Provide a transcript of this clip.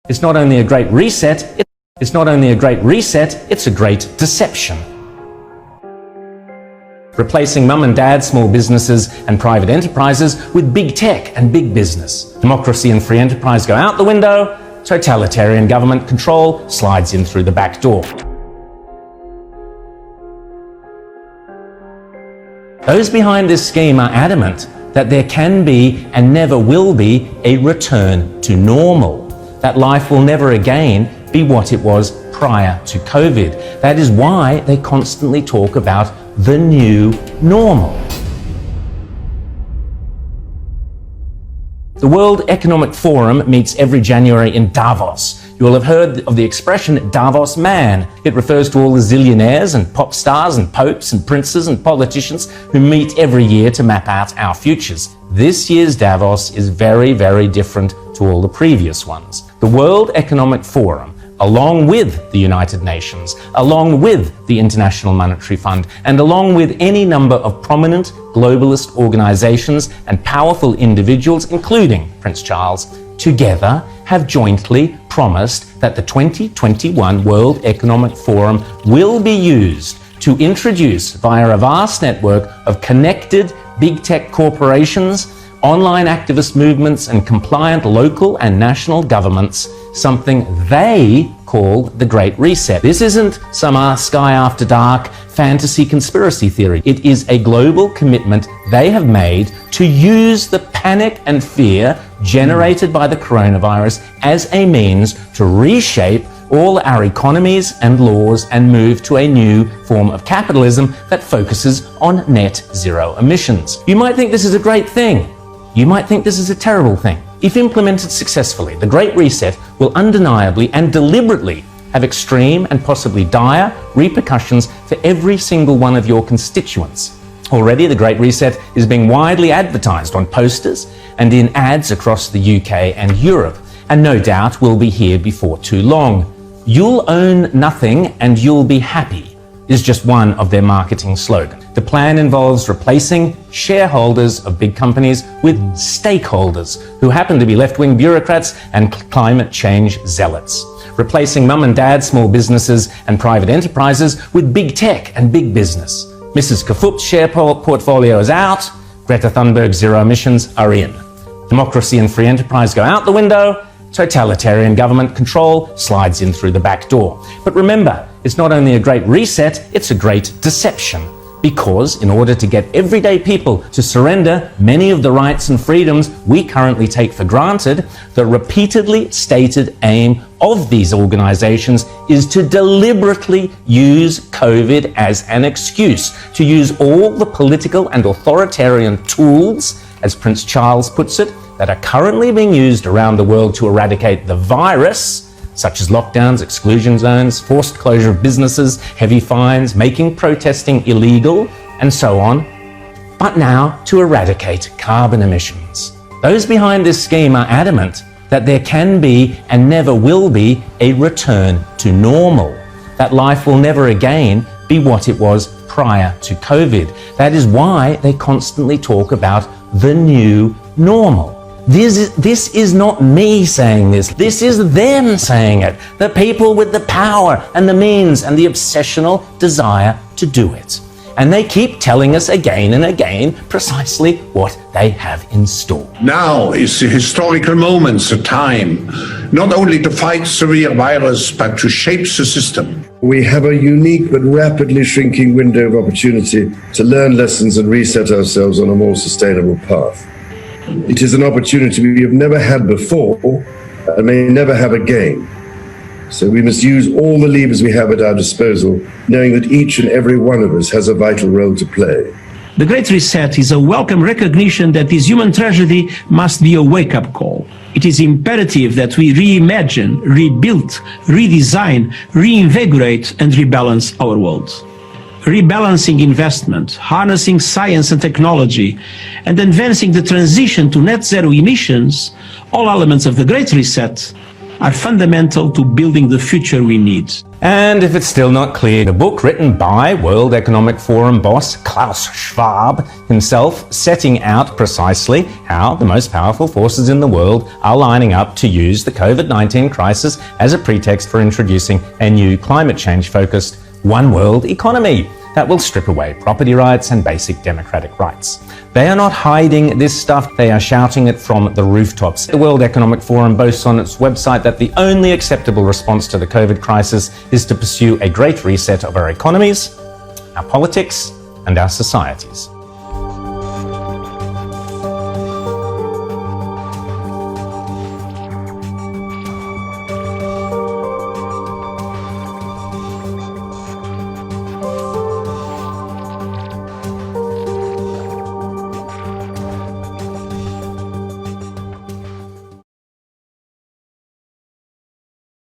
It's not only a great reset, it's a great deception. Replacing mum and dad small businesses and private enterprises with big tech and big business. Democracy and free enterprise go out the window, totalitarian government control slides in through the back door. Those behind this scheme are adamant that there can be and never will be a return to normal, that life will never again be what it was prior to COVID. That is why they constantly talk about the new normal. The World Economic Forum meets every January in Davos. You will have heard of the expression Davos man. It refers to all the zillionaires and pop stars and popes and princes and politicians who meet every year to map out our futures. This year's Davos is very, very different to all the previous ones. The World Economic Forum, along with the United Nations, along with the International Monetary Fund, and along with any number of prominent globalist organizations and powerful individuals, including Prince Charles, together have jointly promised that the 2021 World Economic Forum will be used to introduce, via a vast network of connected big tech corporations, online activist movements, and compliant local and national governments, something they call the Great Reset. This isn't some Sky After Dark fantasy conspiracy theory. It is a global commitment they have made to use the panic and fear generated by the coronavirus as a means to reshape all our economies and laws and move to a new form of capitalism that focuses on net zero emissions. You might think this is a great thing. You might think this is a terrible thing. If implemented successfully, the Great Reset will undeniably and deliberately have extreme and possibly dire repercussions for every single one of your constituents. Already, the Great Reset is being widely advertised on posters and in ads across the UK and Europe, and no doubt will be here before too long. You'll own nothing and you'll be happy is just one of their marketing slogans. The plan involves replacing shareholders of big companies with stakeholders who happen to be left-wing bureaucrats and climate change zealots. Replacing mum and dad small businesses and private enterprises with big tech and big business. Mrs. Kafup's share portfolio is out, Greta Thunberg's zero emissions are in. Democracy and free enterprise go out the window, totalitarian government control slides in through the back door. But remember, it's not only a great reset, it's a great deception. Because in order to get everyday people to surrender many of the rights and freedoms we currently take for granted, the repeatedly stated aim of these organizations is to deliberately use COVID as an excuse, to use all the political and authoritarian tools, as Prince Charles puts it, that are currently being used around the world to eradicate the virus, such as lockdowns, exclusion zones, forced closure of businesses, heavy fines, making protesting illegal, and so on, but now to eradicate carbon emissions. Those behind this scheme are adamant that there can be and never will be a return to normal, that life will never again be what it was prior to COVID. That is why they constantly talk about the new normal. This is not me saying this. This is them saying it. The people with the power and the means and the obsessional desire to do it. And they keep telling us again and again precisely what they have in store. Now is the historical moment, the time, not only to fight the real virus, but to shape the system. We have a unique but rapidly shrinking window of opportunity to learn lessons and reset ourselves on a more sustainable path. It is an opportunity we have never had before and may never have again. So we must use all the levers we have at our disposal, knowing that each and every one of us has a vital role to play. The Great Reset is a welcome recognition that this human tragedy must be a wake-up call. It is imperative that we reimagine, rebuild, redesign, reinvigorate, and rebalance our world. Rebalancing investment, harnessing science and technology, and advancing the transition to net zero emissions, all elements of the Great Reset, are fundamental to building the future we need. And if it's still not clear, the book written by World Economic Forum boss Klaus Schwab himself, setting out precisely how the most powerful forces in the world are lining up to use the COVID-19 crisis as a pretext for introducing a new climate change-focused one world economy that will strip away property rights and basic democratic rights. They are not hiding this stuff, they are shouting it from the rooftops. The World Economic Forum boasts on its website that the only acceptable response to the COVID crisis is to pursue a great reset of our economies, our politics, and our societies.